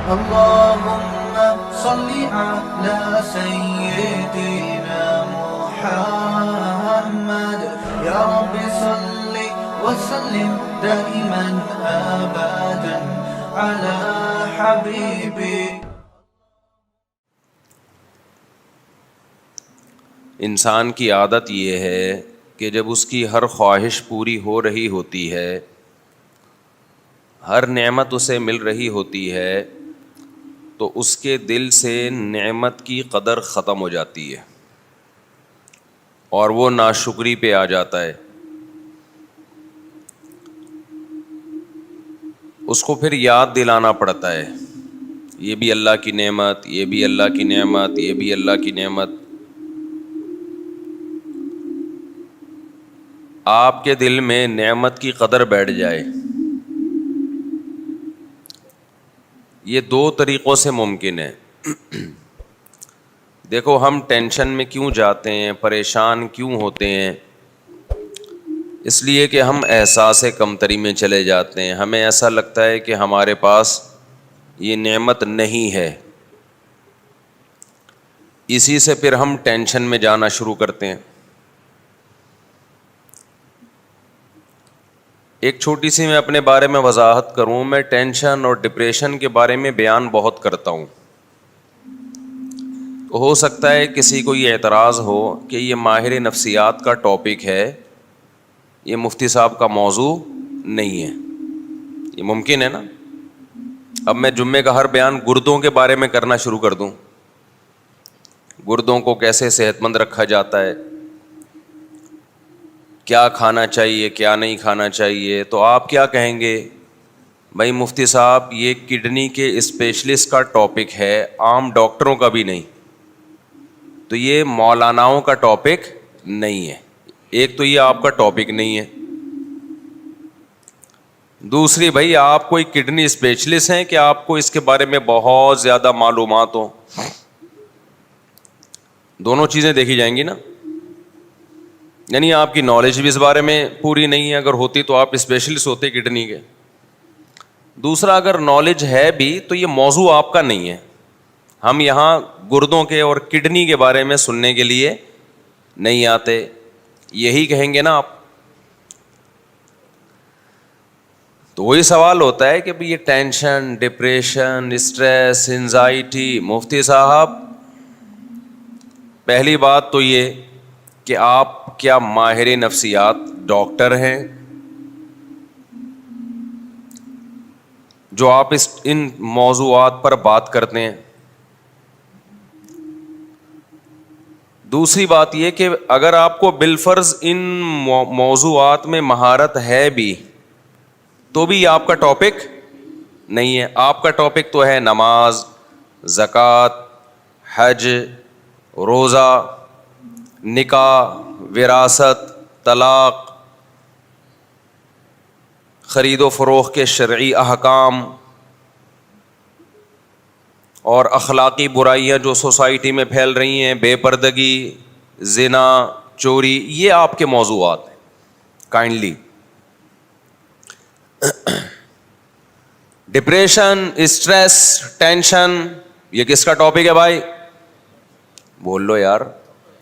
اللهم صل على سيدنا محمد يا رب صل وسلم دائما أبدا على حبيبك. انسان کی عادت یہ ہے کہ جب اس کی ہر خواہش پوری ہو رہی ہوتی ہے، ہر نعمت اسے مل رہی ہوتی ہے، تو اس کے دل سے نعمت کی قدر ختم ہو جاتی ہے اور وہ ناشکری پہ آ جاتا ہے. اس کو پھر یاد دلانا پڑتا ہے، یہ بھی اللہ کی نعمت، یہ بھی اللہ کی نعمت، یہ بھی اللہ کی نعمت. آپ کے دل میں نعمت کی قدر بیٹھ جائے. یہ دو طریقوں سے ممکن ہے. دیکھو، ہم ٹینشن میں کیوں جاتے ہیں، پریشان کیوں ہوتے ہیں؟ اس لیے کہ ہم احساس کمتری میں چلے جاتے ہیں. ہمیں ایسا لگتا ہے کہ ہمارے پاس یہ نعمت نہیں ہے، اسی سے پھر ہم ٹینشن میں جانا شروع کرتے ہیں. ایک چھوٹی سی میں اپنے بارے میں وضاحت کروں. میں ٹینشن اور ڈپریشن کے بارے میں بیان بہت کرتا ہوں. ہو سکتا ہے کسی کو یہ اعتراض ہو کہ یہ ماہر نفسیات کا ٹاپک ہے، یہ مفتی صاحب کا موضوع نہیں ہے. یہ ممکن ہے نا؟ اب میں جمعے کا ہر بیان گردوں کے بارے میں کرنا شروع کر دوں، گردوں کو کیسے صحت مند رکھا جاتا ہے، کیا کھانا چاہیے کیا نہیں کھانا چاہیے، تو آپ کیا کہیں گے؟ بھائی مفتی صاحب یہ کڈنی کے اسپیشلسٹ کا ٹاپک ہے، عام ڈاکٹروں کا بھی نہیں. تو یہ مولاناؤں کا ٹاپک نہیں ہے. ایک تو یہ آپ کا ٹاپک نہیں ہے. دوسری، بھائی آپ کوئی کڈنی اسپیشلسٹ ہیں کہ آپ کو اس کے بارے میں بہت زیادہ معلومات ہوں؟ دونوں چیزیں دیکھی جائیں گی نا. یعنی آپ کی نالج بھی اس بارے میں پوری نہیں ہے، اگر ہوتی تو آپ اسپیشلسٹ ہوتے کڈنی کے. دوسرا، اگر نالج ہے بھی تو یہ موضوع آپ کا نہیں ہے. ہم یہاں گردوں کے اور کڈنی کے بارے میں سننے کے لیے نہیں آتے. یہی کہیں گے نا آپ. تو وہی سوال ہوتا ہے کہ یہ ٹینشن، ڈپریشن، اسٹریس، انزائٹی، مفتی صاحب پہلی بات تو یہ کہ آپ کیا ماہر نفسیات ڈاکٹر ہیں جو آپ ان موضوعات پر بات کرتے ہیں؟ دوسری بات یہ کہ اگر آپ کو بالفرض ان موضوعات میں مہارت ہے بھی تو بھی آپ کا ٹاپک نہیں ہے. آپ کا ٹاپک تو ہے نماز، زکوٰۃ، حج، روزہ، نکاح، وراثت، طلاق، خرید و فروخت کے شرعی احکام اور اخلاقی برائیاں جو سوسائٹی میں پھیل رہی ہیں، بے پردگی، زنا، چوری، یہ آپ کے موضوعات ہیں. کائنڈلی ڈپریشن، اسٹریس، ٹینشن، یہ کس کا ٹاپک ہے بھائی؟ بول لو یار.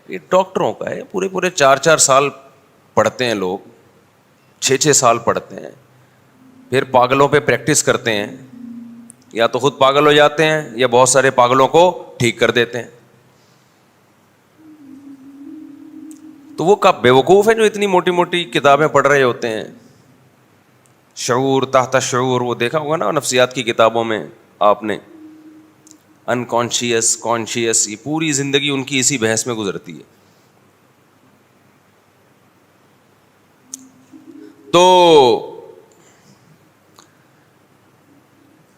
یہ ڈاکٹروں کا ہے. پورے 4 سال پڑھتے ہیں لوگ، 6 سال پڑھتے ہیں، پھر پاگلوں پہ پریکٹس کرتے ہیں. یا تو خود پاگل ہو جاتے ہیں یا بہت سارے پاگلوں کو ٹھیک کر دیتے ہیں. تو وہ کب بیوقوف ہیں جو اتنی موٹی موٹی کتابیں پڑھ رہے ہوتے ہیں؟ شعور، تحت شعور، وہ دیکھا ہوگا نا نفسیات کی کتابوں میں آپ نے، انکانشیس، کانشیس، یہ پوری زندگی ان کی اسی بحث میں گزرتی ہے. تو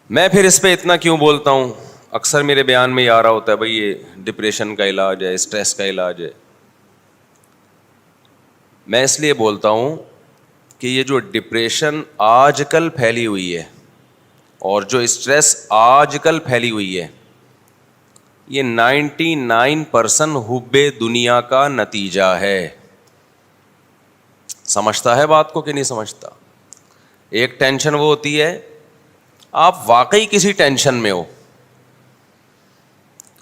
میں پھر اس پہ اتنا کیوں بولتا ہوں؟ اکثر میرے بیان میں یہ آ رہا ہوتا ہے بھائی یہ ڈپریشن کا علاج ہے، اسٹریس کا علاج ہے. میں اس لیے بولتا ہوں کہ یہ جو ڈپریشن آج کل پھیلی ہوئی ہے اور جو اسٹریس آج کل پھیلی ہوئی ہے، یہ 99% حب دنیا کا نتیجہ ہے. سمجھتا ہے بات کو کہ نہیں سمجھتا؟ ایک ٹینشن وہ ہوتی ہے آپ واقعی کسی ٹینشن میں ہو،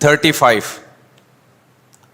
35।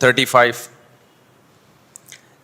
35।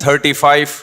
35।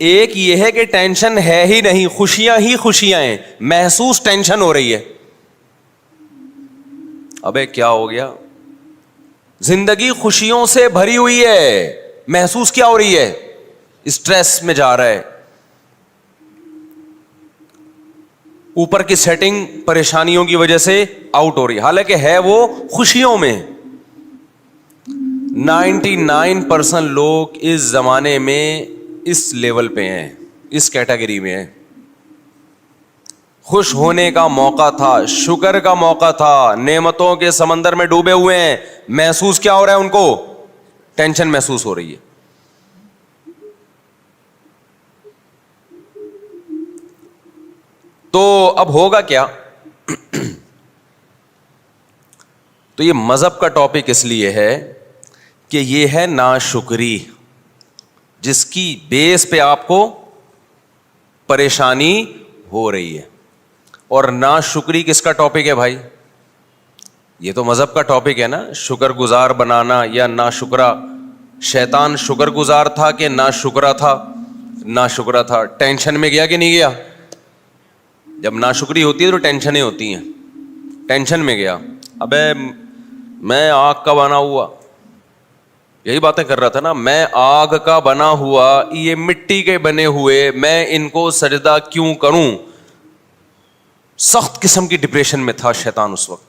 ایک یہ ہے کہ ٹینشن ہے ہی نہیں, خوشیاں ہی خوشیاں ہیں, محسوس ٹینشن ہو رہی ہے. ابے کیا ہو گیا؟ زندگی خوشیوں سے بھری ہوئی ہے, محسوس کیا ہو رہی ہے؟ اسٹریس میں جا رہا ہے. اوپر کی سیٹنگ پریشانیوں کی وجہ سے آؤٹ ہو رہی ہے, حالانکہ ہے وہ خوشیوں میں. 99% لوگ اس زمانے میں اس لیول پہ ہیں, اس کیٹیگری میں ہیں. خوش ہونے کا موقع تھا, شکر کا موقع تھا, نعمتوں کے سمندر میں ڈوبے ہوئے ہیں, محسوس کیا ہو رہا ہے ان کو؟ ٹینشن محسوس ہو رہی ہے. تو اب ہوگا کیا؟ تو یہ مذہب کا ٹاپک اس لیے ہے کہ یہ ہے ناشکری, جس کی بیس پہ آپ کو پریشانی ہو رہی ہے. اور ناشکری کس کا ٹاپک ہے بھائی؟ یہ تو مذہب کا ٹاپک ہے نا, شکر گزار بنانا یا ناشکرا. شیطان شکر گزار تھا کہ ناشکرا تھا؟ ناشکرا تھا. ٹینشن میں گیا کہ نہیں گیا؟ جب ناشکری ہوتی ہے تو ٹینشنیں ہوتی ہیں. ٹینشن میں گیا, ابے میں آگ کا بنا ہوا, یہی باتیں کر رہا تھا نا, میں آگ کا بنا ہوا, یہ مٹی کے بنے ہوئے, میں ان کو سجدہ کیوں کروں؟ سخت قسم کی ڈپریشن میں تھا شیطان اس وقت,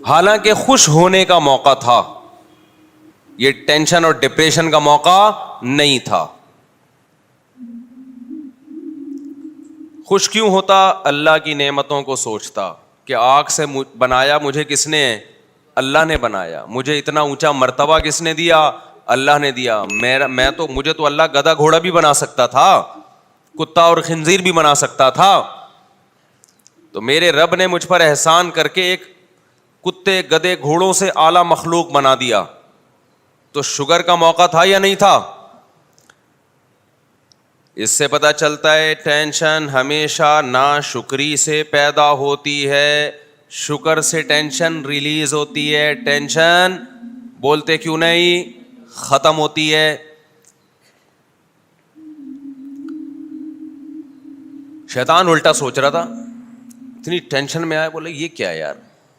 حالانکہ خوش ہونے کا موقع تھا. یہ ٹینشن اور ڈپریشن کا موقع نہیں تھا. خوش کیوں ہوتا؟ اللہ کی نعمتوں کو سوچتا کہ آگ سے بنایا مجھے کس نے؟ اللہ نے بنایا. مجھے اتنا اونچا مرتبہ کس نے دیا؟ اللہ نے دیا. مجھے تو اللہ گدھا گھوڑا بھی بنا سکتا تھا, کتا اور خنزیر بھی بنا سکتا تھا. تو میرے رب نے مجھ پر احسان کر کے ایک کتے گدھے گھوڑوں سے اعلیٰ مخلوق بنا دیا. تو شکر کا موقع تھا یا نہیں تھا؟ اس سے پتہ چلتا ہے ٹینشن ہمیشہ ناشکری سے پیدا ہوتی ہے, شکر سے ٹینشن ریلیز ہوتی ہے. ٹینشن بولتے کیوں نہیں ختم ہوتی ہے. شیطان الٹا سوچ رہا تھا, اتنی ٹینشن میں آیا, بولے یہ کیا یار,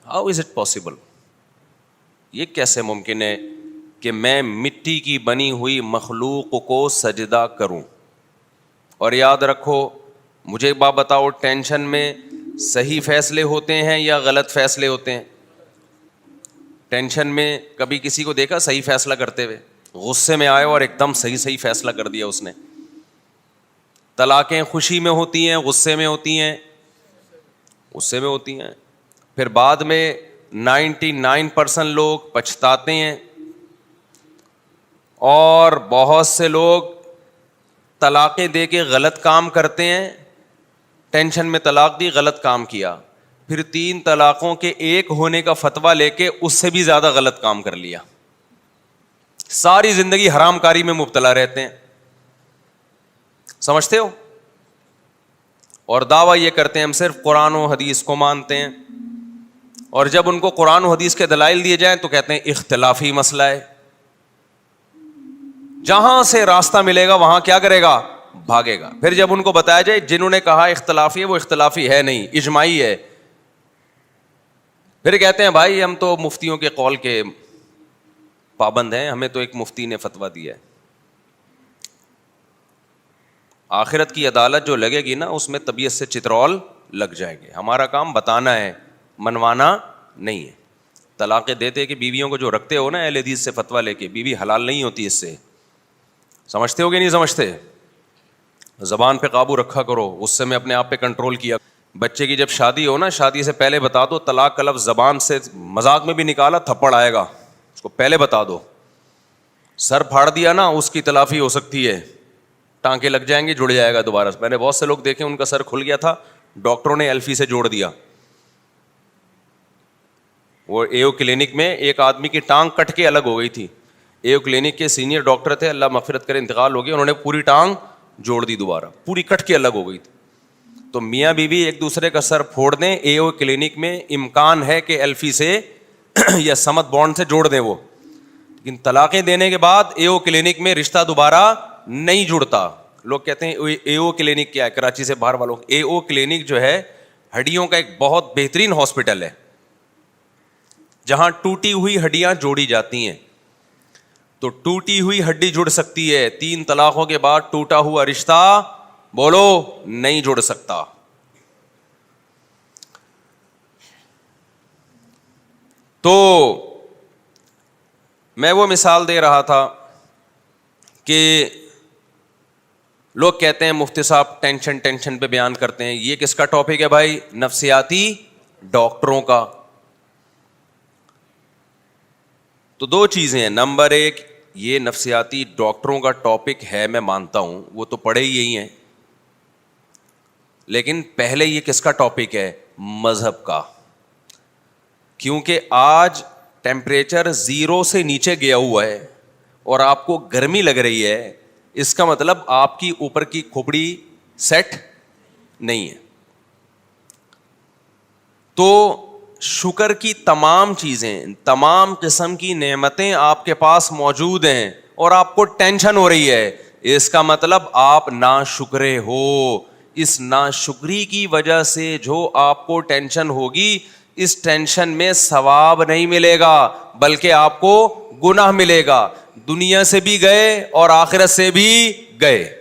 ہاؤ از اٹ پاسبل, یہ کیسے ممکن ہے کہ میں مٹی کی بنی ہوئی مخلوق کو سجدہ کروں؟ اور یاد رکھو, مجھے ایک بات بتاؤ, ٹینشن میں صحیح فیصلے ہوتے ہیں یا غلط فیصلے ہوتے ہیں؟ ٹینشن میں کبھی کسی کو دیکھا صحیح فیصلہ کرتے ہوئے؟ غصے میں آئے اور ایک دم صحیح فیصلہ کر دیا اس نے. طلاقیں خوشی میں ہوتی ہیں, غصے میں ہوتی ہیں؟ غصے میں ہوتی ہیں. پھر بعد میں 99% لوگ پچھتاتے ہیں, اور بہت سے لوگ طلاقیں دے کے غلط کام کرتے ہیں. ٹینشن میں طلاق دی, غلط کام کیا, پھر 3 طلاقوں کے ایک ہونے کا فتویٰ لے کے اس سے بھی زیادہ غلط کام کر لیا. ساری زندگی حرام کاری میں مبتلا رہتے ہیں, سمجھتے ہو؟ اور دعویٰ یہ کرتے ہیں ہم صرف قرآن و حدیث کو مانتے ہیں, اور جب ان کو قرآن و حدیث کے دلائل دیے جائیں تو کہتے ہیں اختلافی مسئلہ ہے. جہاں سے راستہ ملے گا وہاں کیا کرے گا؟ بھاگے گا. پھر جب ان کو بتایا جائے جنہوں نے کہا اختلافی ہے وہ اختلافی ہے نہیں, اجماعی ہے, پھر کہتے ہیں بھائی ہم تو مفتیوں کے قول کے پابند ہیں, ہمیں تو ایک مفتی نے فتویٰ دیا ہے. آخرت کی عدالت جو لگے گی نا, اس میں طبیعت سے چترول لگ جائے گی. ہمارا کام بتانا ہے, منوانا نہیں ہے. طلاقیں دیتے کہ بیویوں کو جو رکھتے ہو نا اہل حدیث سے فتویٰ لے کے, بیوی حلال نہیں ہوتی اس سے. سمجھتے ہو کہ نہیں سمجھتے؟ زبان پہ قابو رکھا کرو, غصے میں اپنے آپ پہ کنٹرول کیا. بچے کی جب شادی ہو نا, شادی سے پہلے بتا دو, طلاق کا لفظ زبان سے مذاق میں بھی نکالا تھپڑ آئے گا, اس کو پہلے بتا دو. سر پھاڑ دیا نا, اس کی تلافی ہو سکتی ہے, ٹانکے لگ جائیں گے, جڑ جائے گا دوبارہ. میں نے بہت سے لوگ دیکھے ان کا سر کھل گیا تھا, ڈاکٹروں نے ایلفی سے جوڑ دیا. وہ ایو کلینک میں ایک آدمی کی ٹانگ کٹ کے الگ ہو گئی تھی. ایو کلینک کے سینئر ڈاکٹر تھے, اللہ مغفرت کرے, انتقال ہو گیا, انہوں نے پوری ٹانگ جوڑ دی دوبارہ, پوری کٹ کے الگ ہو گئی تھی. تو میاں بیوی ایک دوسرے کا سر پھوڑ دیں, ایو کلینک میں امکان ہے کہ ایلفی سے یا سمت بانڈ سے جوڑ دیں وہ, لیکن طلاقیں دینے کے بعد ایو کلینک میں رشتہ دوبارہ نہیں جڑتا. لوگ کہتے ہیں اے او کلینک کیا ہے, کراچی سے باہر والوں, اے او کلینک جو ہے ہڈیوں کا ایک بہت بہترین ہاسپٹل ہے جہاں ٹوٹی ہوئی ہڈیاں جوڑی جاتی ہیں. تو ٹوٹی ہوئی ہڈی جڑ سکتی ہے, 3 طلاقوں کے بعد ٹوٹا ہوا رشتہ بولو نہیں جڑ سکتا. تو میں وہ مثال دے رہا تھا کہ لوگ کہتے ہیں مفتی صاحب ٹینشن پہ بیان کرتے ہیں. یہ کس کا ٹاپک ہے بھائی؟ نفسیاتی ڈاکٹروں کا. تو 2 چیزیں ہیں. نمبر 1, یہ نفسیاتی ڈاکٹروں کا ٹاپک ہے, میں مانتا ہوں وہ تو پڑھے ہی یہی ہیں, لیکن پہلے یہ کس کا ٹاپک ہے؟ مذہب کا. کیونکہ آج ٹیمپریچر 0 سے نیچے گیا ہوا ہے اور آپ کو گرمی لگ رہی ہے, اس کا مطلب آپ کی اوپر کی کھوپڑی سیٹ نہیں ہے. تو شکر کی تمام چیزیں, تمام قسم کی نعمتیں آپ کے پاس موجود ہیں اور آپ کو ٹینشن ہو رہی ہے, اس کا مطلب آپ ناشکرے ہو. اس ناشکری کی وجہ سے جو آپ کو ٹینشن ہوگی, اس ٹینشن میں ثواب نہیں ملے گا بلکہ آپ کو گناہ ملے گا. دنیا سے بھی گئے اور آخرت سے بھی گئے.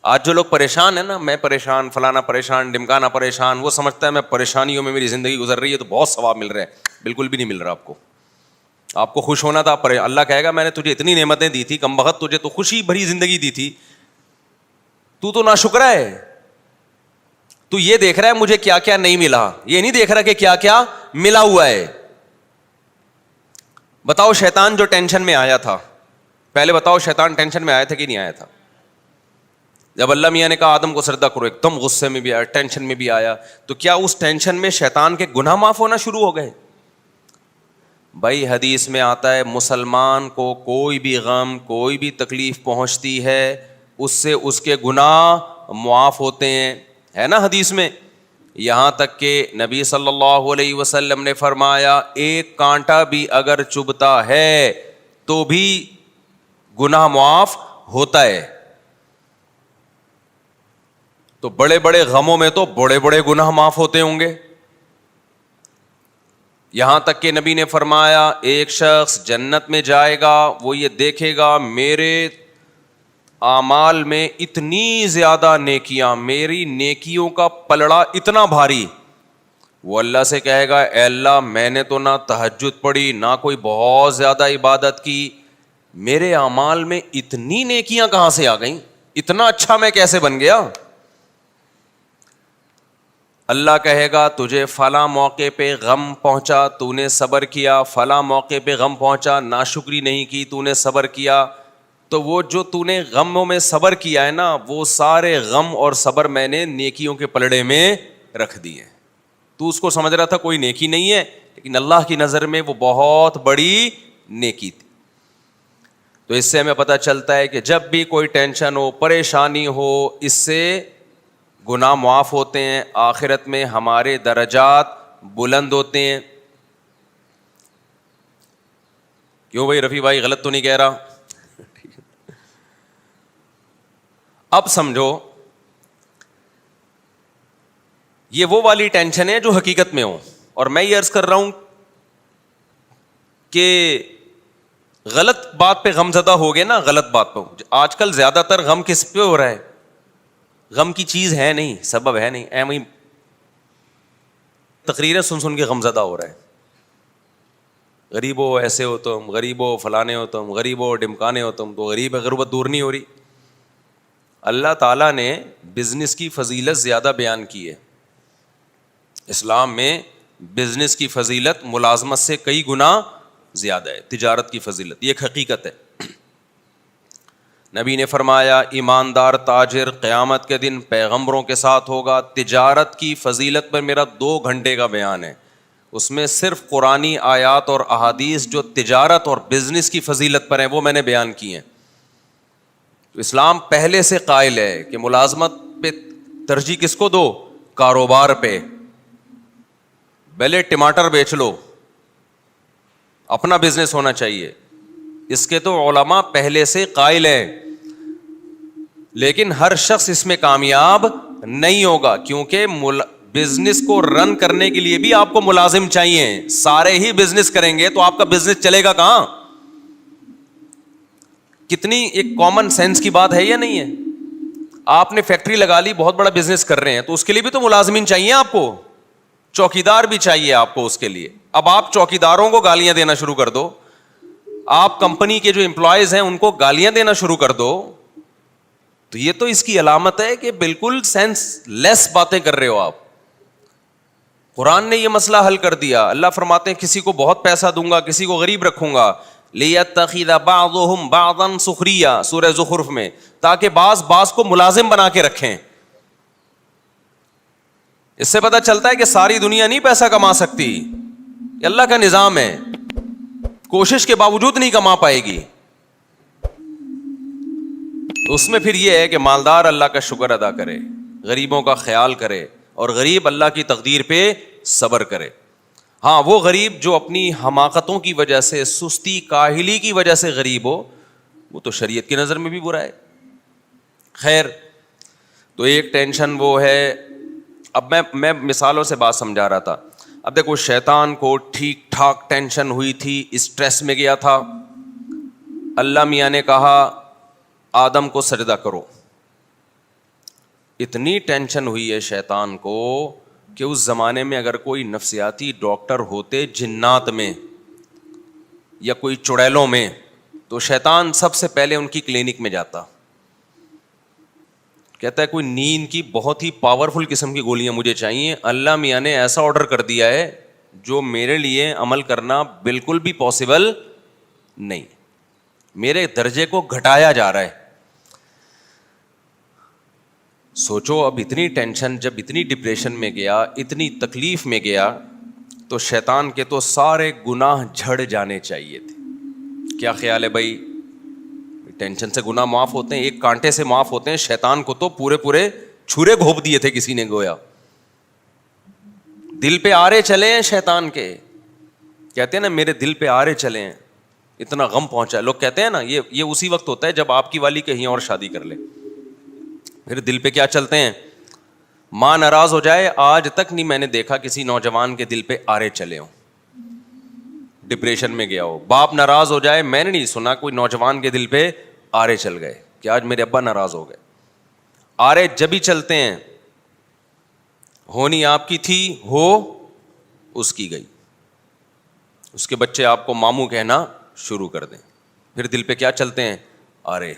آج جو لوگ پریشان ہیں نا, میں پریشان, فلانا پریشان, ڈمکانا پریشان, وہ سمجھتا ہے میں پریشانیوں میں میری زندگی گزر رہی ہے تو بہت ثواب مل رہا ہے. بالکل بھی نہیں مل رہا آپ کو. آپ کو خوش ہونا تھا, اللہ کہے گا میں نے تجھے اتنی نعمتیں دی تھی, کم بخت تجھے تو خوشی بھری زندگی دی تھی, تو ناشکرا ہے. تو یہ دیکھ رہا ہے مجھے کیا کیا نہیں ملا, یہ نہیں دیکھ رہا کہ کیا کیا ملا ہوا ہے. بتاؤ شیطان جو ٹینشن میں آیا تھا, پہلے بتاؤ شیطان ٹینشن میں آیا تھا کہ نہیں آیا تھا؟ جب اللہ میاں نے کہا آدم کو سجدہ کرو, ایک دم غصے میں بھی آیا, ٹینشن میں بھی آیا, تو کیا اس ٹینشن میں شیطان کے گناہ معاف ہونا شروع ہو گئے؟ بھائی حدیث میں آتا ہے مسلمان کو کوئی بھی غم, کوئی بھی تکلیف پہنچتی ہے, اس سے اس کے گناہ معاف ہوتے ہیں, ہے نا حدیث میں. یہاں تک کہ نبی صلی اللہ علیہ وسلم نے فرمایا ایک کانٹا بھی اگر چبھتا ہے تو بھی گناہ معاف ہوتا ہے. تو بڑے بڑے غموں میں تو بڑے بڑے گناہ معاف ہوتے ہوں گے. یہاں تک کہ نبی نے فرمایا ایک شخص جنت میں جائے گا, وہ یہ دیکھے گا میرے اعمال میں اتنی زیادہ نیکیاں, میری نیکیوں کا پلڑا اتنا بھاری. وہ اللہ سے کہے گا اے اللہ میں نے تو نہ تہجد پڑھی, نہ کوئی بہت زیادہ عبادت کی, میرے اعمال میں اتنی نیکیاں کہاں سے آ گئیں, اتنا اچھا میں کیسے بن گیا؟ اللہ کہے گا تجھے فلاں موقع پہ غم پہنچا, تو نے صبر کیا, فلاں موقع پہ غم پہنچا, ناشکری نہیں کی, تو نے صبر کیا. تو وہ جو تو نے غموں میں صبر کیا ہے نا, وہ سارے غم اور صبر میں نے نیکیوں کے پلڑے میں رکھ دیے. تو اس کو سمجھ رہا تھا کوئی نیکی نہیں ہے, لیکن اللہ کی نظر میں وہ بہت بڑی نیکی تھی. تو اس سے ہمیں پتہ چلتا ہے کہ جب بھی کوئی ٹینشن ہو, پریشانی ہو, اس سے گناہ معاف ہوتے ہیں, آخرت میں ہمارے درجات بلند ہوتے ہیں. کیوں بھائی رفیع بھائی غلط تو نہیں کہہ رہا؟ اب سمجھو یہ وہ والی ٹینشن ہے جو حقیقت میں ہو, اور میں یہ عرض کر رہا ہوں کہ غلط بات پہ غم زدہ ہو گئے نا, غلط بات پہ. آج کل زیادہ تر غم کس پہ ہو رہا ہے؟ غم کی چیز ہے نہیں, سبب ہے نہیں, ایویں تقریریں سن کے غم زدہ ہو رہا ہے. غریب ہو ایسے ہو تم, غریب ہو فلانے ہو تم, غریب ہو ڈمکانے ہو تم. تو غریب ہے, غربت دور نہیں ہو رہی. اللہ تعالیٰ نے بزنس کی فضیلت زیادہ بیان کی ہے. اسلام میں بزنس کی فضیلت ملازمت سے کئی گنا زیادہ ہے, تجارت کی فضیلت, یہ ایک حقیقت ہے. نبی نے فرمایا ایماندار تاجر قیامت کے دن پیغمبروں کے ساتھ ہوگا. تجارت کی فضیلت پر میرا 2 گھنٹے کا بیان ہے, اس میں صرف قرآنی آیات اور احادیث جو تجارت اور بزنس کی فضیلت پر ہیں وہ میں نے بیان کی ہیں. تو اسلام پہلے سے قائل ہے کہ ملازمت پہ ترجیح کس کو دو؟ کاروبار پہ. پہلے ٹماٹر بیچ لو, اپنا بزنس ہونا چاہیے. اس کے تو علماء پہلے سے قائل ہیں. لیکن ہر شخص اس میں کامیاب نہیں ہوگا, کیونکہ بزنس کو رن کرنے کے لیے بھی آپ کو ملازم چاہیے. سارے ہی بزنس کریں گے تو آپ کا بزنس چلے گا کہاں؟ کتنی ایک کامن سینس کی بات ہے یا نہیں ہے؟ آپ نے فیکٹری لگا لی, بہت بڑا بزنس کر رہے ہیں, تو اس کے لیے بھی تو ملازمین چاہیے آپ کو, چوکیدار بھی چاہیے آپ کو اس کے لیے. اب آپ چوکیداروں کو گالیاں دینا شروع کر دو, آپ کمپنی کے جو امپلائیز ہیں ان کو گالیاں دینا شروع کر دو, تو یہ تو اس کی علامت ہے کہ بالکل سینس لیس باتیں کر رہے ہو آپ. قرآن نے یہ مسئلہ حل کر دیا. اللہ فرماتے ہیں کسی کو بہت پیسہ دوں گا, کسی کو غریب رکھوں گا, لِيَتَّخِذَ بَعْضُهُمْ بَعْضًا سُخْرِيًّا سورہ زخرف میں, تاکہ بعض کو ملازم بنا کے رکھیں. اس سے پتہ چلتا ہے کہ ساری دنیا نہیں پیسہ کما سکتی, یہ اللہ کا نظام ہے, کوشش کے باوجود نہیں کما پائے گی. تو اس میں پھر یہ ہے کہ مالدار اللہ کا شکر ادا کرے, غریبوں کا خیال کرے, اور غریب اللہ کی تقدیر پہ صبر کرے. ہاں, وہ غریب جو اپنی حماقتوں کی وجہ سے, سستی کاہلی کی وجہ سے غریب ہو, وہ تو شریعت کی نظر میں بھی برا ہے. خیر, تو ایک ٹینشن وہ ہے. اب میں مثالوں سے بات سمجھا رہا تھا. اب دیکھو, شیطان کو ٹھیک ٹھاک ٹینشن ہوئی تھی, اسٹریس میں گیا تھا. اللہ میاں نے کہا آدم کو سجدہ کرو. اتنی ٹینشن ہوئی ہے شیطان کو کہ اس زمانے میں اگر کوئی نفسیاتی ڈاکٹر ہوتے جنات میں یا کوئی چڑیلوں میں, تو شیطان سب سے پہلے ان کی کلینک میں جاتا. کہتا ہے کوئی نیند کی بہت ہی پاورفل قسم کی گولیاں مجھے چاہیے, اللہ میاں نے ایسا آرڈر کر دیا ہے جو میرے لیے عمل کرنا بالکل بھی پاسبل نہیں, میرے درجے کو گھٹایا جا رہا ہے. سوچو, اب اتنی ٹینشن, جب اتنی ڈپریشن میں گیا, اتنی تکلیف میں گیا, تو شیطان کے تو سارے گناہ جھڑ جانے چاہیے تھے. کیا خیال ہے بھائی؟ ٹینشن سے گناہ معاف ہوتے ہیں, ایک کانٹے سے معاف ہوتے ہیں. شیطان کو تو پورے چھرے گھونپ دیے تھے کسی نے, گویا دل پہ آرے چلے ہیں شیطان کے. کہتے ہیں نا میرے دل پہ آرے چلے ہیں, اتنا غم پہنچا. لوگ کہتے ہیں نا یہ اسی وقت ہوتا ہے جب آپ کی والی کہیں اور شادی کر لے. میرے دل پہ کیا چلتے ہیں؟ ماں ناراض ہو جائے, آج تک نہیں میں نے دیکھا کسی نوجوان کے دل پہ آرے چلے ہوں, ڈپریشن میں گیا ہو. باپ ناراض ہو جائے, میں نے نہیں سنا کوئی نوجوان کے دل پہ آرے چل گئے کہ آج میرے ابا ناراض ہو گئے. آرے جب ہی چلتے ہیں, ہونی آپ کی تھی, ہو اس کی گئی, اس کے بچے آپ کو ماموں کہنا شروع کر دیں, پھر دل پہ کیا چلتے ہیں؟ آرے.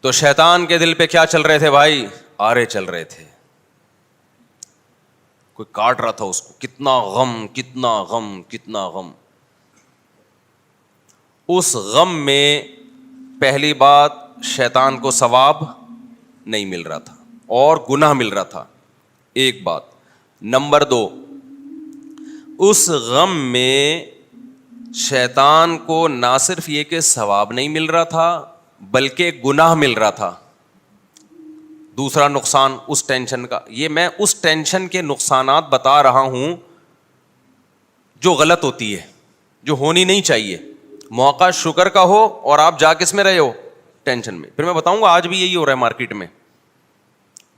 تو شیطان کے دل پہ کیا چل رہے تھے بھائی؟ آرے چل رہے تھے. کوئی کاٹ رہا تھا اس کو, کتنا غم کتنا غم کتنا غم. اس غم میں پہلی بات شیطان کو ثواب نہیں مل رہا تھا اور گناہ مل رہا تھا, ایک بات. نمبر 2, اس غم میں شیطان کو نہ صرف یہ کہ ثواب نہیں مل رہا تھا بلکہ گناہ مل رہا تھا. دوسرا نقصان اس ٹینشن کا, یہ میں اس ٹینشن کے نقصانات بتا رہا ہوں جو غلط ہوتی ہے, جو ہونی نہیں چاہیے. موقع شکر کا ہو اور آپ جا کس میں رہے ہو؟ ٹینشن میں. پھر میں بتاؤں گا آج بھی یہی ہو رہا ہے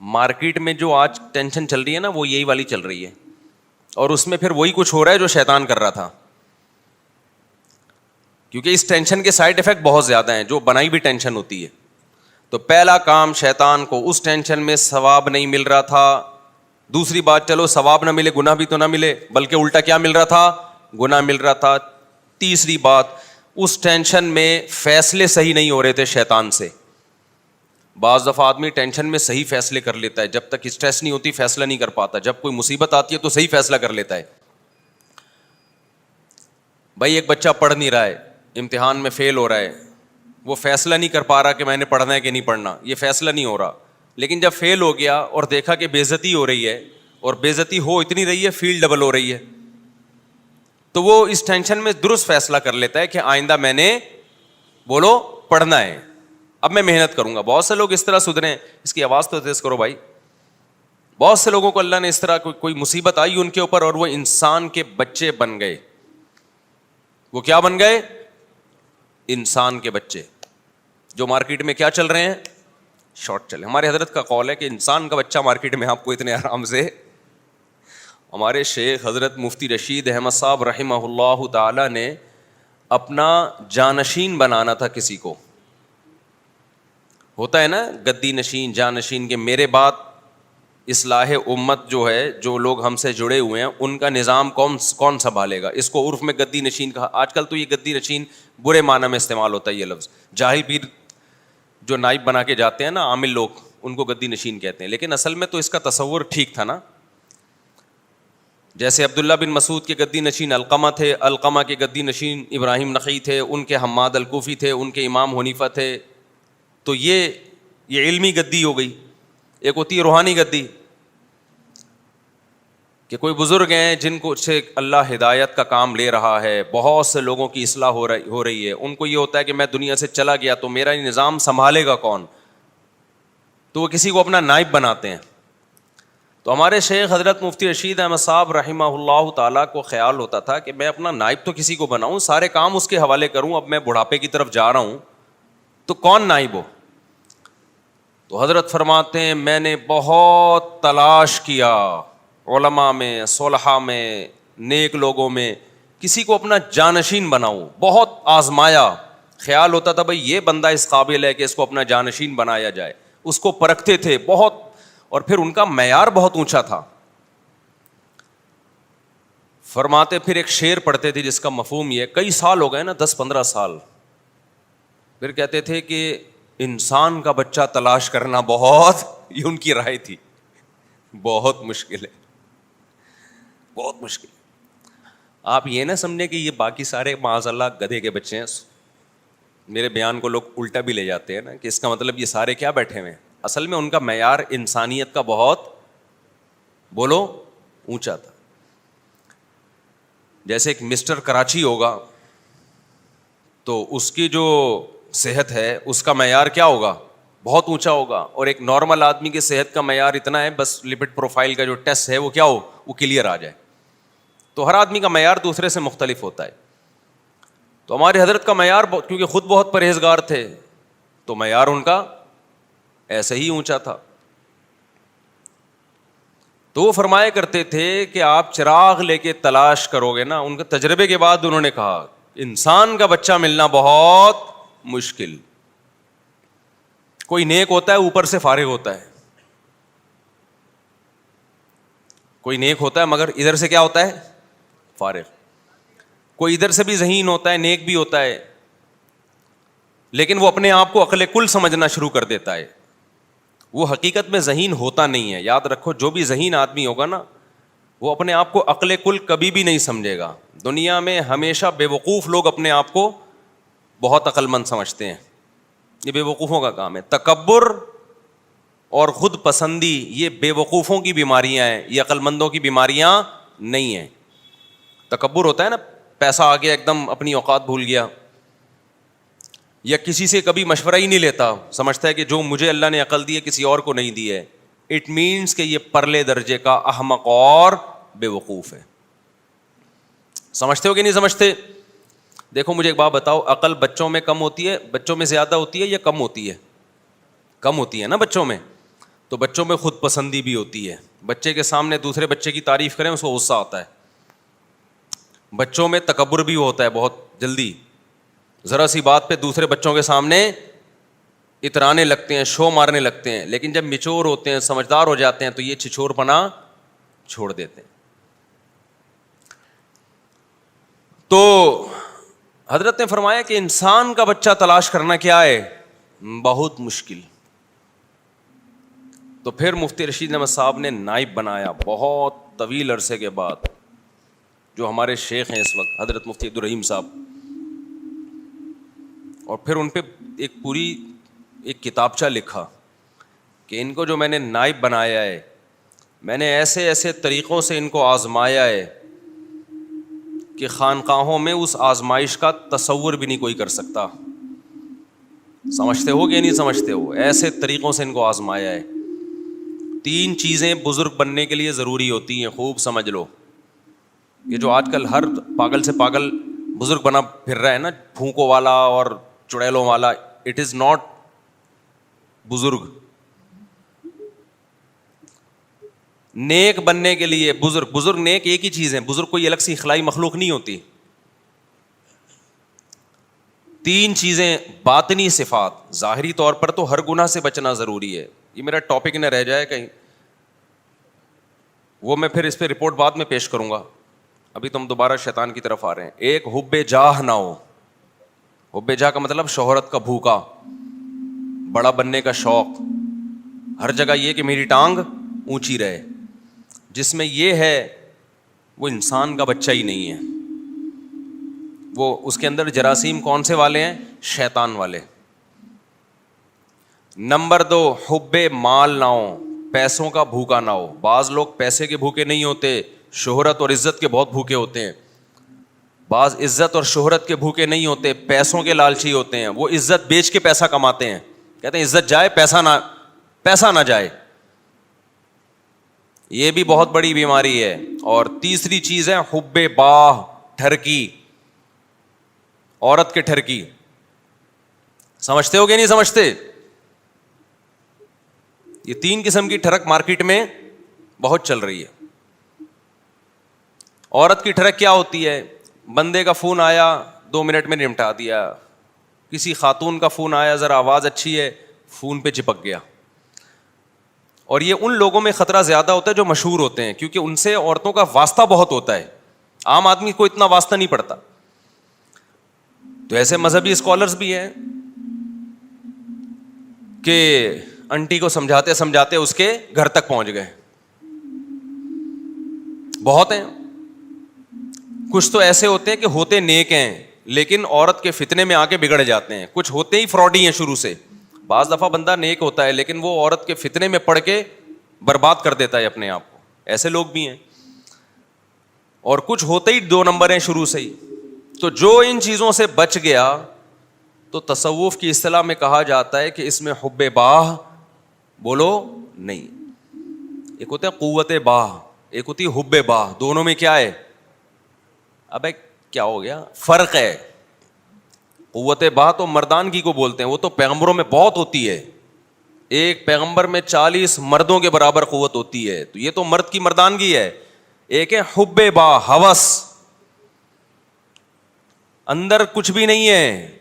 مارکیٹ میں جو آج ٹینشن چل رہی ہے نا, وہ یہی والی چل رہی ہے, اور اس میں پھر وہی کچھ ہو رہا ہے جو شیطان کر رہا تھا. کیونکہ اس ٹینشن کے سائڈ افیکٹ بہت زیادہ ہیں, جو بنائی بھی ٹینشن ہوتی ہے. تو پہلا کام, شیطان کو اس ٹینشن میں ثواب نہیں مل رہا تھا. دوسری بات, چلو ثواب نہ ملے, گناہ بھی تو نہ ملے, بلکہ الٹا کیا مل رہا تھا؟ گناہ مل رہا تھا. تیسری بات, اس ٹینشن میں فیصلے صحیح نہیں ہو رہے تھے شیطان سے. بعض دفعہ آدمی ٹینشن میں صحیح فیصلے کر لیتا ہے, جب تک اسٹریس نہیں ہوتی فیصلہ نہیں کر پاتا. جب کوئی مصیبت آتی ہے تو صحیح فیصلہ کر لیتا ہے. بھائی ایک بچہ پڑھ نہیں رہا ہے, امتحان میں فیل ہو رہا ہے, وہ فیصلہ نہیں کر پا رہا کہ میں نے پڑھنا ہے کہ نہیں پڑھنا, یہ فیصلہ نہیں ہو رہا. لیکن جب فیل ہو گیا اور دیکھا کہ بے عزتی ہو رہی ہے, اور بے عزتی ہو اتنی رہی ہے فیل ڈبل ہو رہی ہے, تو وہ اس ٹینشن میں درست فیصلہ کر لیتا ہے کہ آئندہ میں نے بولو پڑھنا ہے, اب میں محنت کروں گا. بہت سے لوگ اس طرح سدھرے. اس کی آواز تو تیز کرو بھائی. بہت سے لوگوں کو اللہ نے اس طرح کوئی مصیبت آئی ان کے اوپر اور وہ انسان کے بچے بن گئے. وہ کیا بن گئے؟ انسان کے بچے. جو مارکیٹ میں کیا چل رہے ہیں؟ شارٹ چلے. ہمارے حضرت کا قول ہے کہ انسان کا بچہ مارکیٹ میں آپ کو اتنے آرام سے. ہمارے شیخ حضرت مفتی رشید احمد صاحب رحمہ اللہ تعالی نے اپنا جانشین بنانا تھا کسی کو. ہوتا ہے نا گدی نشین جانشین کے. میرے بعد اصلاح امت جو ہے, جو لوگ ہم سے جڑے ہوئے ہیں, ان کا نظام کون سنبھالے گا؟ اس کو عرف میں گدی نشین کہا. آج کل تو یہ گدی نشین برے معنی میں استعمال ہوتا ہے یہ لفظ. جاہل پیر جو نائب بنا کے جاتے ہیں نا, عامل لوگ, ان کو گدی نشین کہتے ہیں. لیکن اصل میں تو اس کا تصور ٹھیک تھا نا. جیسے عبداللہ بن مسعود کے گدی نشین علقمہ تھے, علقمہ کے گدی نشین ابراہیم نخعی تھے, ان کے حماد الکوفی تھے, ان کے امام حنیفہ تھے. تو یہ علمی گدی ہو گئی. ایک ہوتی ہے روحانی گدی, کہ کوئی بزرگ ہیں جن کو سے اللہ ہدایت کا کام لے رہا ہے, بہت سے لوگوں کی اصلاح ہو رہی ہے. ان کو یہ ہوتا ہے کہ میں دنیا سے چلا گیا تو میرا نظام سنبھالے گا کون؟ تو وہ کسی کو اپنا نائب بناتے ہیں. تو ہمارے شیخ حضرت مفتی رشید احمد صاحب رحمہ اللہ تعالیٰ کو خیال ہوتا تھا کہ میں اپنا نائب تو کسی کو بناؤں, سارے کام اس کے حوالے کروں. اب میں بڑھاپے کی طرف جا رہا ہوں تو کون نائب ہو؟ تو حضرت فرماتے ہیں میں نے بہت تلاش کیا علماء میں, صلحاء میں, نیک لوگوں میں, کسی کو اپنا جانشین بناؤں. بہت آزمایا. خیال ہوتا تھا بھائی یہ بندہ اس قابل ہے کہ اس کو اپنا جانشین بنایا جائے. اس کو پرکھتے تھے بہت, اور پھر ان کا معیار بہت اونچا تھا. فرماتے پھر ایک شعر پڑھتے تھے جس کا مفہوم یہ, کئی سال ہو گئے نا, 10-15 سال. پھر کہتے تھے کہ انسان کا بچہ تلاش کرنا بہت, یہ ان کی رائے تھی, بہت مشکل ہے, بہت مشکل. آپ یہ نہ سمجھیں کہ یہ باقی سارے معاذ اللہ گدھے کے بچے ہیں. میرے بیان کو لوگ الٹا بھی لے جاتے ہیں نا, کہ اس کا مطلب یہ سارے کیا بیٹھے ہوئے ہیں. اصل میں ان کا معیار انسانیت کا بہت, بولو, اونچا تھا. جیسے ایک مسٹر کراچی ہوگا تو اس کی جو صحت ہے اس کا معیار کیا ہوگا؟ بہت اونچا ہوگا. اور ایک نارمل آدمی کی صحت کا معیار اتنا ہے, بس لپڈ پروفائل کا جو ٹیسٹ ہے وہ کیا ہو, وہ کلیئر آ جائے. تو ہر آدمی کا معیار دوسرے سے مختلف ہوتا ہے. تو ہمارے حضرت کا معیار, کیونکہ خود بہت پرہیزگار تھے, تو معیار ان کا ایسے ہی اونچا تھا. تو وہ فرمایا کرتے تھے کہ آپ چراغ لے کے تلاش کرو گے نا. ان کے تجربے کے بعد انہوں نے کہا انسان کا بچہ ملنا بہت مشکل. کوئی نیک ہوتا ہے اوپر سے فارغ ہوتا ہے, کوئی نیک ہوتا ہے مگر ادھر سے کیا ہوتا ہے, فارغ. کوئی ادھر سے بھی ذہین ہوتا ہے, نیک بھی ہوتا ہے, لیکن وہ اپنے آپ کو عقل کل سمجھنا شروع کر دیتا ہے. وہ حقیقت میں ذہین ہوتا نہیں ہے. یاد رکھو, جو بھی ذہین آدمی ہوگا نا, وہ اپنے آپ کو عقل کل کبھی بھی نہیں سمجھے گا. دنیا میں ہمیشہ بے وقوف لوگ اپنے آپ کو بہت عقل مند سمجھتے ہیں. یہ بے وقوفوں کا کام ہے. تکبر اور خود پسندی یہ بے وقوفوں کی بیماریاں ہیں, یہ عقل مندوں کی بیماریاں نہیں ہیں. تکبر ہوتا ہے نا, پیسہ آ گیا ایک دم اپنی اوقات بھول گیا, یا کسی سے کبھی مشورہ ہی نہیں لیتا, سمجھتا ہے کہ جو مجھے اللہ نے عقل دی ہے کسی اور کو نہیں دی ہے. اٹ مینس کہ یہ پرلے درجے کا احمق اور بے وقوف ہے. سمجھتے ہو کہ نہیں سمجھتے؟ دیکھو مجھے ایک بات بتاؤ, عقل بچوں میں کم ہوتی ہے, بچوں میں زیادہ ہوتی ہے یا کم ہوتی ہے؟ کم ہوتی ہے نا بچوں میں. تو بچوں میں خود پسندی بھی ہوتی ہے. بچے کے سامنے دوسرے بچے کی تعریف کریں اس کو غصہ آتا ہے. بچوں میں تکبر بھی ہوتا ہے بہت جلدی, ذرا سی بات پہ دوسرے بچوں کے سامنے اترانے لگتے ہیں, شو مارنے لگتے ہیں. لیکن جب میچور ہوتے ہیں, سمجھدار ہو جاتے ہیں, تو یہ چھچور پنا چھوڑ دیتے ہیں. تو حضرت نے فرمایا کہ انسان کا بچہ تلاش کرنا کیا ہے, بہت مشکل. تو پھر مفتی رشید احمد صاحب نے نائب بنایا بہت طویل عرصے کے بعد, جو ہمارے شیخ ہیں اس وقت, حضرت مفتی عبدالرحیم صاحب. اور پھر ان پہ ایک پوری ایک کتابچہ لکھا کہ ان کو جو میں نے نائب بنایا ہے, میں نے ایسے ایسے طریقوں سے ان کو آزمایا ہے کہ خانقاہوں میں اس آزمائش کا تصور بھی نہیں کوئی کر سکتا. سمجھتے ہو کہ نہیں سمجھتے ہو؟ ایسے طریقوں سے ان کو آزمایا ہے. 3 چیزیں بزرگ بننے کے لیے ضروری ہوتی ہیں, خوب سمجھ لو. یہ جو آج کل ہر پاگل سے پاگل بزرگ بنا پھر رہا ہے نا, پھونکوں والا اور چڑیلوں والا, اٹ از ناٹ بزرگ. نیک بننے کے لیے بزرگ نیک ایک ہی چیز ہے. بزرگ کوئی الگ سی اخلائی مخلوق نہیں ہوتی. 3 چیزیں باطنی صفات. ظاہری طور پر تو ہر گناہ سے بچنا ضروری ہے, یہ میرا ٹاپک نہ رہ جائے کہیں, وہ میں پھر اس پہ رپورٹ بعد میں پیش کروں گا. ابھی تم دوبارہ شیطان کی طرف آ رہے ہیں. ایک حب جاہ نہ ہو. حب جاہ کا مطلب شہرت کا بھوکا, بڑا بننے کا شوق, ہر جگہ یہ کہ میری ٹانگ اونچی رہے. جس میں یہ ہے وہ انسان کا بچہ ہی نہیں ہے. وہ اس کے اندر جراثیم کون سے والے ہیں؟ شیطان والے. نمبر 2, حب مال نہ ہو, پیسوں کا بھوکا نہ ہو. بعض لوگ پیسے کے بھوکے نہیں ہوتے, شہرت اور عزت کے بہت بھوکے ہوتے ہیں. بعض عزت اور شہرت کے بھوکے نہیں ہوتے, پیسوں کے لالچی ہوتے ہیں. وہ عزت بیچ کے پیسہ کماتے ہیں, کہتے ہیں عزت جائے پیسہ نہ جائے. یہ بھی بہت بڑی بیماری ہے. اور تیسری چیز ہے حب باہ, ٹھرکی, عورت کے ٹھرکی. سمجھتے ہو کہ نہیں سمجھتے؟ یہ 3 قسم کی ٹھڑک مارکیٹ میں بہت چل رہی ہے. عورت کی ٹھڑک کیا ہوتی ہے؟ بندے کا فون آیا 2 منٹ میں نمٹا دیا. کسی خاتون کا فون آیا, ذرا آواز اچھی ہے, فون پہ چپک گیا. اور یہ ان لوگوں میں خطرہ زیادہ ہوتا ہے جو مشہور ہوتے ہیں, کیونکہ ان سے عورتوں کا واسطہ بہت ہوتا ہے. عام آدمی کو اتنا واسطہ نہیں پڑتا. تو ایسے مذہبی اسکالرز بھی ہیں کہ انٹی کو سمجھاتے سمجھاتے اس کے گھر تک پہنچ گئے. بہت ہیں. کچھ تو ایسے ہوتے ہیں کہ ہوتے نیک ہیں لیکن عورت کے فتنے میں آ کے بگڑ جاتے ہیں. کچھ ہوتے ہی فراڈی ہیں شروع سے. بعض دفعہ بندہ نیک ہوتا ہے لیکن وہ عورت کے فتنے میں پڑ کے برباد کر دیتا ہے اپنے آپ کو. ایسے لوگ بھی ہیں. اور کچھ ہوتے ہی 2 نمبر ہیں شروع سے ہی. تو جو ان چیزوں سے بچ گیا تو تصوف کی اصطلاح میں کہا جاتا ہے کہ اس میں حب باہ بولو نہیں. ایک ہوتا ہے قوت باہ, ایک ہوتی ہے حب باہ. دونوں میں کیا ہے؟ ابے کیا ہو گیا؟ فرق ہے. قوت باہ تو مردانگی کو بولتے ہیں, وہ تو پیغمبروں میں بہت ہوتی ہے. ایک پیغمبر میں 40 مردوں کے برابر قوت ہوتی ہے. تو یہ تو مرد کی مردانگی ہے. ایک ہے حب باہ, ہوس. اندر کچھ بھی نہیں ہے,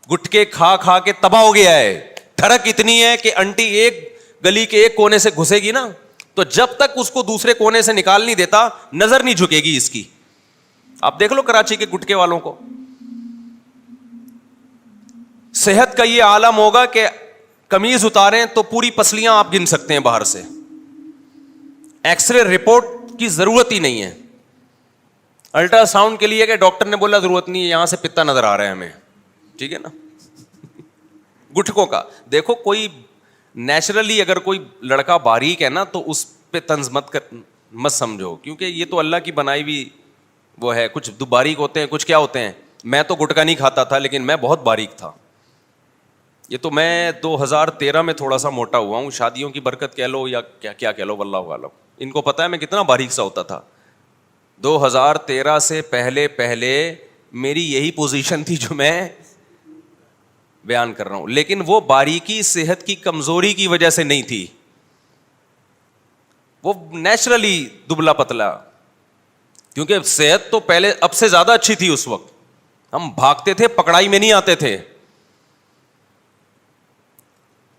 گٹکے کھا کھا کے تباہ ہو گیا ہے. ٹھڑک اتنی ہے کہ انٹی ایک گلی کے ایک کونے سے گھسے گی نا, تو جب تک اس کو دوسرے کونے سے نکال نہیں دیتا نظر نہیں جھکے گی اس کی. آپ دیکھ لو کراچی کے گٹکے والوں کو. صحت کا یہ عالم ہوگا کہ قمیض اتاریں تو پوری پسلیاں آپ گن سکتے ہیں باہر سے. ایکس رے رپورٹ کی ضرورت ہی نہیں ہے. الٹرا ساؤنڈ کے لیے کہ ڈاکٹر نے بولا ضرورت نہیں ہے, یہاں سے پتا نظر آ رہا ہے ہمیں. ٹھیک ہے نا. گٹکوں کا دیکھو, کوئی نیچرلی اگر کوئی لڑکا باریک ہے نا تو اس پہ طنز مت سمجھو, کیونکہ یہ تو اللہ کی بنائی ہوئی وہ ہے. کچھ باریک ہوتے ہیں, کچھ کیا ہوتے ہیں. میں تو گٹکا نہیں کھاتا تھا لیکن میں بہت باریک تھا. یہ تو میں 2013 میں تھوڑا سا موٹا ہوا ہوں, شادیوں کی برکت کہہ لو یا کیا کہہ لو, واللہ عالم. ان کو پتا ہے میں کتنا باریک سا ہوتا تھا. 2013 سے پہلے میری یہی پوزیشن تھی جو میں بیان کر رہا ہوں. لیکن وہ باریکی صحت کی کمزوری کی وجہ سے نہیں تھی, وہ نیچرلی دبلا پتلا. کیونکہ صحت تو پہلے اب سے زیادہ اچھی تھی. اس وقت ہم بھاگتے تھے, پکڑائی میں نہیں آتے تھے.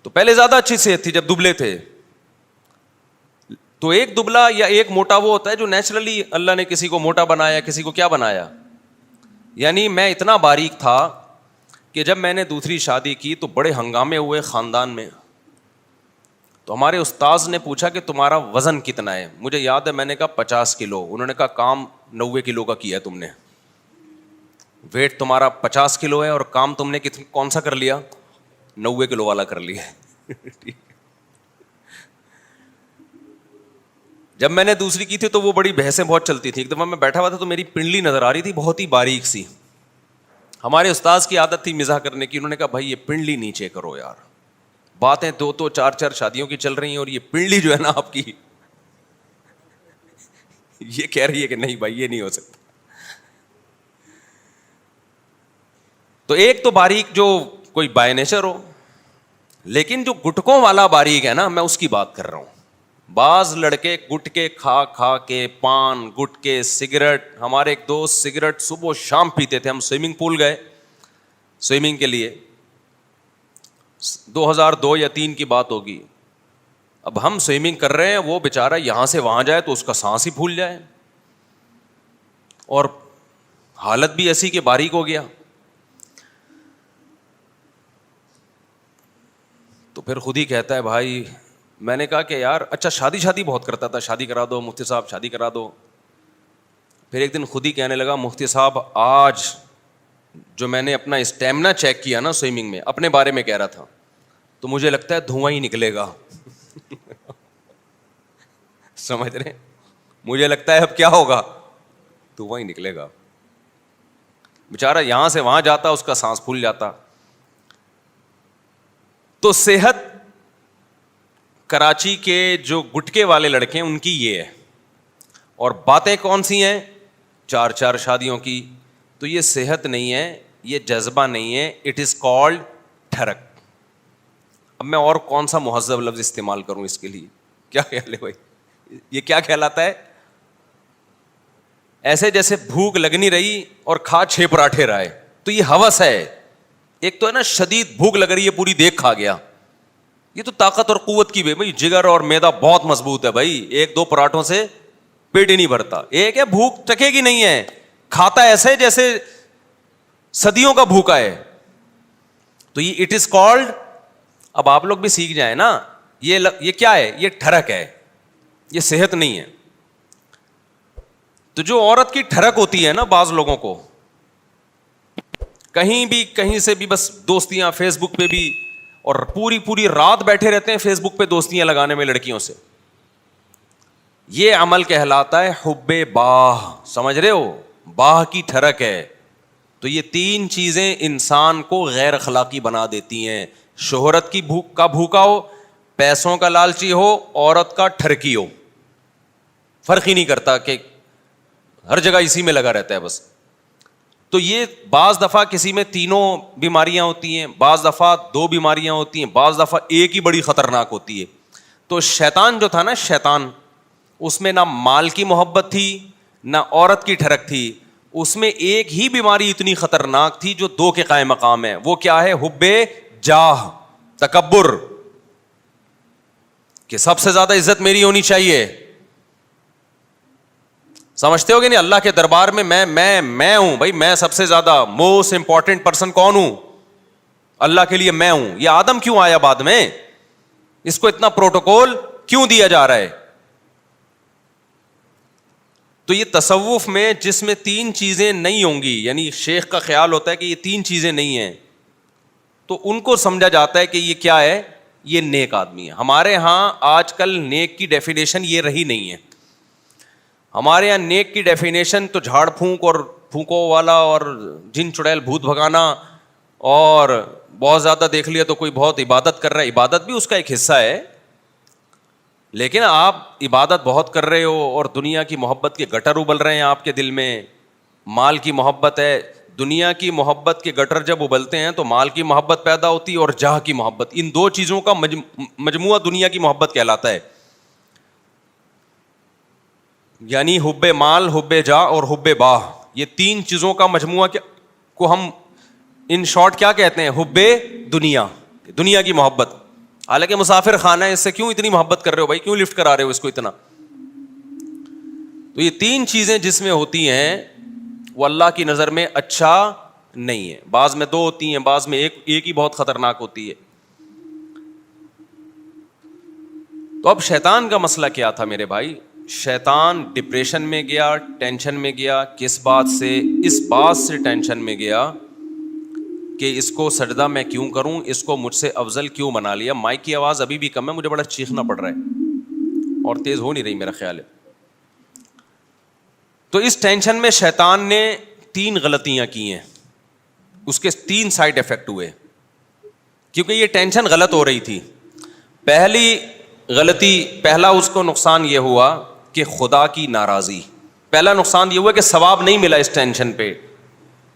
تو پہلے زیادہ اچھی صحت تھی جب دبلے تھے. تو ایک دبلا یا ایک موٹا وہ ہوتا ہے جو نیچرلی اللہ نے کسی کو موٹا بنایا, کسی کو کیا بنایا. یعنی میں اتنا باریک تھا کہ جب میں نے دوسری شادی کی تو بڑے ہنگامے ہوئے خاندان میں. تو ہمارے استاذ نے پوچھا کہ تمہارا وزن کتنا ہے. مجھے یاد ہے میں نے کہا 50 کلو. انہوں نے کہا کام 90 کلو کا کیا تم نے. ویٹ تمہارا 50 کلو ہے اور کام تم نے کون سا کر لیا؟ 90 کلو والا کر لیا. جب میں نے دوسری کی تھی تو وہ بڑی بحثیں بہت چلتی تھی. ایک دفعہ میں بیٹھا ہوا تھا تو میری پنڈلی نظر آ رہی تھی بہت ہی باریک سی. ہمارے استاذ کی عادت تھی مزاح کرنے کی. انہوں نے کہا بھائی یہ پنڈلی نیچے کرو یار, باتیں 2 4 شادیوں کی چل رہی ہیں اور یہ پنڈلی جو ہے نا آپ کی یہ کہہ رہی ہے کہ نہیں بھائی یہ نہیں ہو سکتا. تو ایک تو باریک جو کوئی بائی نیچر ہو. لیکن جو گٹکوں والا باریک ہے نا, میں اس کی بات کر رہا ہوں. بعض لڑکے گٹکے کھا کھا کے, پان گٹکے سگریٹ, ہمارے ایک دوست سگریٹ صبح و شام پیتے تھے. ہم سوئمنگ پول گئے سوئمنگ کے لیے, 2002 یا 2003 کی بات ہوگی. اب ہم سوئمنگ کر رہے ہیں, وہ بیچارہ یہاں سے وہاں جائے تو اس کا سانس ہی پھول جائے, اور حالت بھی ایسی کہ باریک ہو گیا. تو پھر خود ہی کہتا ہے بھائی, میں نے کہا کہ یار اچھا شادی بہت کرتا تھا, شادی کرا دو مفتی صاحب, شادی کرا دو. پھر ایک دن خود ہی کہنے لگا, مفتی صاحب آج جو میں نے اپنا اسٹیمنا چیک کیا نا سوئمنگ میں, اپنے بارے میں کہہ رہا تھا, تو مجھے لگتا ہے دھواں ہی نکلے گا. سمجھ رہے, مجھے لگتا ہے اب کیا ہوگا, دھواں ہی نکلے گا. بیچارہ یہاں سے وہاں جاتا, اس کا سانس پھول جاتا. تو صحت کراچی کے جو گٹکے والے لڑکے ہیں ان کی یہ ہے, اور باتیں کون سی ہیں, 4 شادیوں کی. تو یہ صحت نہیں ہے, یہ جذبہ نہیں ہے, اٹ از کالڈ ٹھرک. اب میں اور کون سا مہذب لفظ استعمال کروں اس کے لیے, کیا خیال ہے بھائی, یہ کیا کہلاتا ہے؟ ایسے جیسے بھوک لگ نہیں رہی اور کھا 6 پراٹھے رہے, تو یہ ہوس ہے. ایک تو ہے نا شدید بھوک لگ رہی ہے, پوری دیکھ کھا گیا, یہ تو طاقت اور قوت کی بھائی, جگر اور میدا بہت مضبوط ہے بھائی, 1-2 پراٹھوں سے پیٹ ہی نہیں بھرتا. ایک ہے بھوک ٹکے گی نہیں ہے, کھاتا ایسے جیسے صدیوں کا بھوکا ہے. تو یہ اٹ از کالڈ, اب آپ لوگ بھی سیکھ جائیں نا, یہ کیا ہے, یہ ٹھرک ہے, یہ صحت نہیں ہے. تو جو عورت کی ٹھرک ہوتی ہے نا, بعض لوگوں کو کہیں سے بھی بس دوستیاں, فیس بک پہ بھی, اور پوری رات بیٹھے رہتے ہیں فیس بک پہ دوستیاں لگانے میں لڑکیوں سے. یہ عمل کہلاتا ہے حب باہ. سمجھ رہے ہو, باہ کی ٹھرک ہے. تو یہ 3 چیزیں انسان کو غیر اخلاقی بنا دیتی ہیں. شہرت کی بھوک کا بھوکا ہو, پیسوں کا لالچی ہو, عورت کا ٹھرکی ہو, فرق ہی نہیں کرتا کہ ہر جگہ اسی میں لگا رہتا ہے بس. تو یہ بعض دفعہ کسی میں 3 بیماریاں ہوتی ہیں, بعض دفعہ 2 بیماریاں ہوتی ہیں, بعض دفعہ ایک ہی بڑی خطرناک ہوتی ہے. تو شیطان جو تھا نا, شیطان, اس میں نہ مال کی محبت تھی نہ عورت کی ٹھرک تھی, اس میں ایک ہی بیماری اتنی خطرناک تھی جو 2 کے قائم مقام ہے. وہ کیا ہے, حب جاہ, تکبر, کہ سب سے زیادہ عزت میری ہونی چاہیے. سمجھتے ہو گے نہیں, اللہ کے دربار میں میں ہوں بھائی, میں سب سے زیادہ موسٹ امپورٹنٹ پرسن کون ہوں, اللہ کے لیے میں ہوں. یہ آدم کیوں آیا بعد میں, اس کو اتنا پروٹوکول کیوں دیا جا رہا ہے؟ تو یہ تصوف میں جس میں 3 چیزیں نہیں ہوں گی, یعنی شیخ کا خیال ہوتا ہے کہ یہ 3 چیزیں نہیں ہیں, تو ان کو سمجھا جاتا ہے کہ یہ کیا ہے, یہ نیک آدمی ہے. ہمارے ہاں آج کل نیک کی ڈیفینیشن یہ رہی نہیں ہے. ہمارے یہاں نیک کی ڈیفینیشن تو جھاڑ پھونک اور پھونکو والا اور جن چڑیل بھوت بھگانا, اور بہت زیادہ دیکھ لیا تو کوئی بہت عبادت کر رہا ہے. عبادت بھی اس کا ایک حصہ ہے, لیکن آپ عبادت بہت کر رہے ہو اور دنیا کی محبت کے گٹر ابل رہے ہیں آپ کے دل میں. مال کی محبت ہے, دنیا کی محبت کے گٹر جب ابلتے ہیں تو مال کی محبت پیدا ہوتی ہے اور جاہ کی محبت. ان 2 چیزوں کا مجموعہ دنیا کی محبت کہلاتا ہے. یعنی حب مال, حب جاہ اور حب باہ, یہ 3 چیزوں کا مجموعہ کو ہم ان شارٹ کیا کہتے ہیں, حب دنیا, دنیا کی محبت. حالانکہ مسافر خانہ ہے, اس سے کیوں اتنی محبت کر رہے ہو بھائی, کیوں لفٹ کرا رہے ہو اس کو اتنا؟ تو یہ 3 چیزیں جس میں ہوتی ہیں وہ اللہ کی نظر میں اچھا نہیں ہے. بعض میں 2 ہوتی ہیں, بعض میں ایک ہی بہت خطرناک ہوتی ہے. تو اب شیطان کا مسئلہ کیا تھا میرے بھائی؟ شیطان ڈپریشن میں گیا, ٹینشن میں گیا. کس بات سے؟ اس بات سے ٹینشن میں گیا کہ اس کو سجدہ میں کیوں کروں, اس کو مجھ سے افضل کیوں بنا لیا. مائک کی آواز ابھی بھی کم ہے, مجھے بڑا چیخنا پڑ رہا ہے اور تیز ہو نہیں رہی میرا خیال ہے. تو اس ٹینشن میں شیطان نے 3 غلطیاں کی ہیں, اس کے 3 سائڈ افیکٹ ہوئے, کیونکہ یہ ٹینشن غلط ہو رہی تھی. پہلا اس کو نقصان یہ ہوا کہ خدا کی ناراضی. پہلا نقصان یہ ہوا کہ ثواب نہیں ملا اس ٹینشن پہ.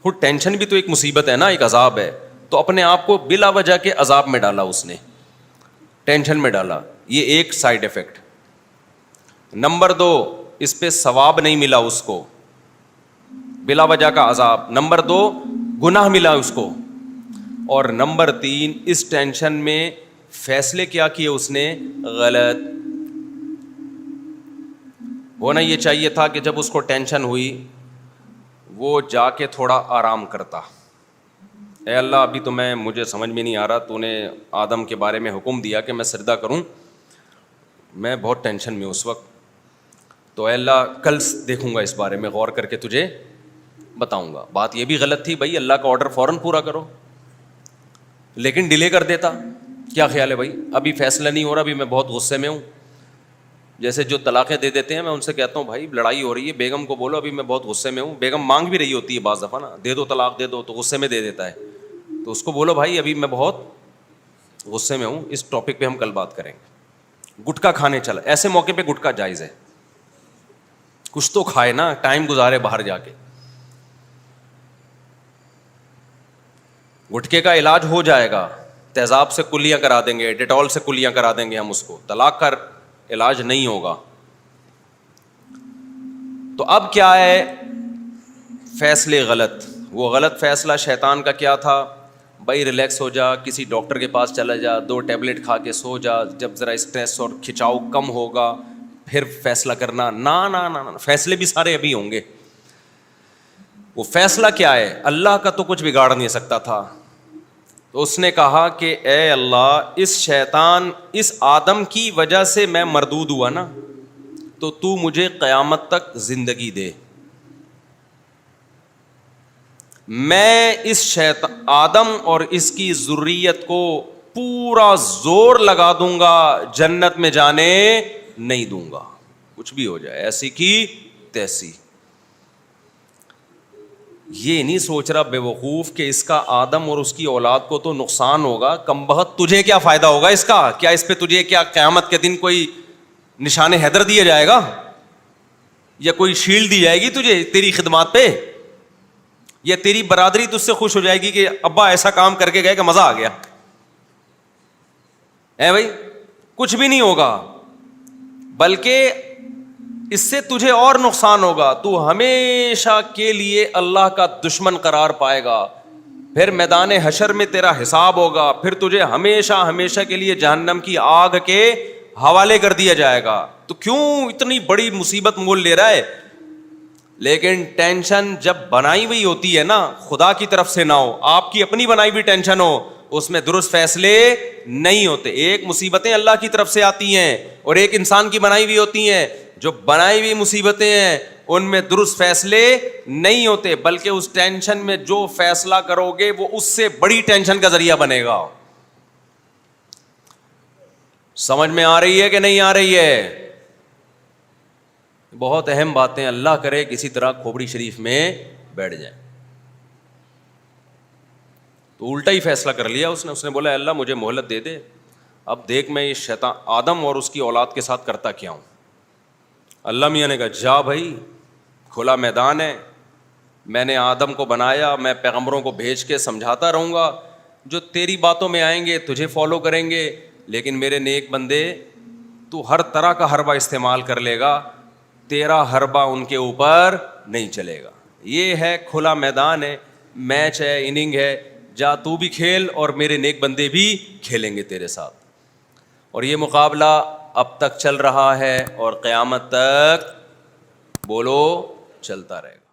ٹینشن بھی تو ایک مصیبت ہے نا, ایک عذاب ہے. تو اپنے آپ کو بلا وجہ کے عذاب میں ڈالا اس نے, ٹینشن میں ڈالا. یہ ایک سائیڈ افیکٹ. نمبر 2, اس پہ ثواب نہیں ملا اس کو, بلا وجہ کا عذاب. نمبر 2, گناہ ملا اس کو. اور نمبر 3, اس ٹینشن میں فیصلے کیا کیے اس نے, غلط. ہونا یہ چاہیے تھا کہ جب اس کو ٹینشن ہوئی وہ جا کے تھوڑا آرام کرتا. اے اللہ ابھی تو مجھے سمجھ میں نہیں آ رہا, تو نے آدم کے بارے میں حکم دیا کہ میں سجدہ کروں, میں بہت ٹینشن میں اس وقت, تو اے اللہ کل دیکھوں گا, اس بارے میں غور کر کے تجھے بتاؤں گا. بات یہ بھی غلط تھی بھائی, اللہ کا آرڈر فوراً پورا کرو, لیکن ڈیلے کر دیتا. کیا خیال ہے بھائی, ابھی فیصلہ نہیں ہو رہا, ابھی میں بہت غصے میں ہوں. جیسے جو طلاقیں دے دیتے ہیں, میں ان سے کہتا ہوں بھائی لڑائی ہو رہی ہے, بیگم کو بولو ابھی میں بہت غصے میں ہوں. بیگم مانگ بھی رہی ہوتی ہے بعض دفعہ نا, دے دو طلاق دے دو, تو غصے میں دے دیتا ہے. تو اس کو بولو بھائی ابھی میں بہت غصے میں ہوں, اس ٹاپک پہ ہم کل بات کریں گے. گٹکا کھانے چلا, ایسے موقع پہ گٹکا جائز ہے, کچھ تو کھائے نا, ٹائم گزارے باہر جا کے. گٹکے کا علاج ہو جائے گا, تیزاب سے کلیاں کرا دیں گے, ڈیٹول سے کلیاں کرا دیں گے ہم اس کو, طلاق کا علاج نہیں ہوگا. تو اب کیا ہے, فیصلے غلط. وہ غلط فیصلہ شیطان کا کیا تھا, بھائی ریلیکس ہو جا, کسی ڈاکٹر کے پاس چلا جا, 2 ٹیبلٹ کھا کے سو جا, جب ذرا اسٹریس اور کھچاؤ کم ہوگا پھر فیصلہ کرنا. نا نا نا, فیصلے بھی سارے ابھی ہوں گے. وہ فیصلہ کیا ہے, اللہ کا تو کچھ بگاڑ نہیں سکتا تھا. تو اس نے کہا کہ اے اللہ, اس شیطان, اس آدم کی وجہ سے میں مردود ہوا نا, تو تو مجھے قیامت تک زندگی دے. میں اس آدم اور اس کی ذریت کو پورا زور لگا دوں گا, جنت میں جانے نہیں دوں گا, کچھ بھی ہو جائے, ایسی کی تیسی. یہ نہیں سوچ رہا بے وقوف کہ اس کا آدم اور اس کی اولاد کو تو نقصان ہوگا, کمبخت تجھے کیا فائدہ ہوگا اس کا, کیا اس پہ تجھے کیا قیامت کے دن کوئی نشان حیدر دیا جائے گا, یا کوئی شیلڈ دی جائے گی تجھے تیری خدمات پہ, یا تیری برادری تجھ سے خوش ہو جائے گی کہ ابا ایسا کام کر کے گئے کہ مزہ آ گیا. اے بھائی کچھ بھی نہیں ہوگا, بلکہ اس سے تجھے اور نقصان ہوگا. تو ہمیشہ کے لیے اللہ کا دشمن قرار پائے گا, پھر میدان حشر میں تیرا حساب ہوگا, پھر تجھے ہمیشہ ہمیشہ کے لیے جہنم کی آگ کے حوالے کر دیا جائے گا. تو کیوں اتنی بڑی مصیبت مول لے رہا ہے؟ لیکن ٹینشن جب بنائی ہوئی ہوتی ہے نا, خدا کی طرف سے نہ ہو, آپ کی اپنی بنائی ہوئی ٹینشن ہو, اس میں درست فیصلے نہیں ہوتے. ایک مصیبتیں اللہ کی طرف سے آتی ہیں اور ایک انسان کی بنائی ہوئی ہوتی ہیں. جو بنائی ہوئی مصیبتیں ہیں ان میں درست فیصلے نہیں ہوتے, بلکہ اس ٹینشن میں جو فیصلہ کرو گے وہ اس سے بڑی ٹینشن کا ذریعہ بنے گا. سمجھ میں آ رہی ہے کہ نہیں آ رہی ہے؟ بہت اہم باتیں, اللہ کرے کسی طرح کھوپڑی شریف میں بیٹھ جائیں. تو الٹا ہی فیصلہ کر لیا اس نے بولا اللہ مجھے مہلت دے دے, اب دیکھ میں یہ شیطان آدم اور اس کی اولاد کے ساتھ کرتا کیا ہوں. اللہ میاں نے کہا جا بھائی, کھلا میدان ہے, میں نے آدم کو بنایا, میں پیغمبروں کو بھیج کے سمجھاتا رہوں گا, جو تیری باتوں میں آئیں گے تجھے فالو کریں گے, لیکن میرے نیک بندے تو ہر طرح کا حربہ استعمال کر لے گا, تیرا حربہ ان کے اوپر نہیں چلے گا. یہ ہے کھلا میدان ہے, میچ ہے, اننگ ہے, جا تو بھی کھیل اور میرے نیک بندے بھی کھیلیں گے تیرے ساتھ. اور یہ مقابلہ اب تک چل رہا ہے اور قیامت تک بولو چلتا رہے گا.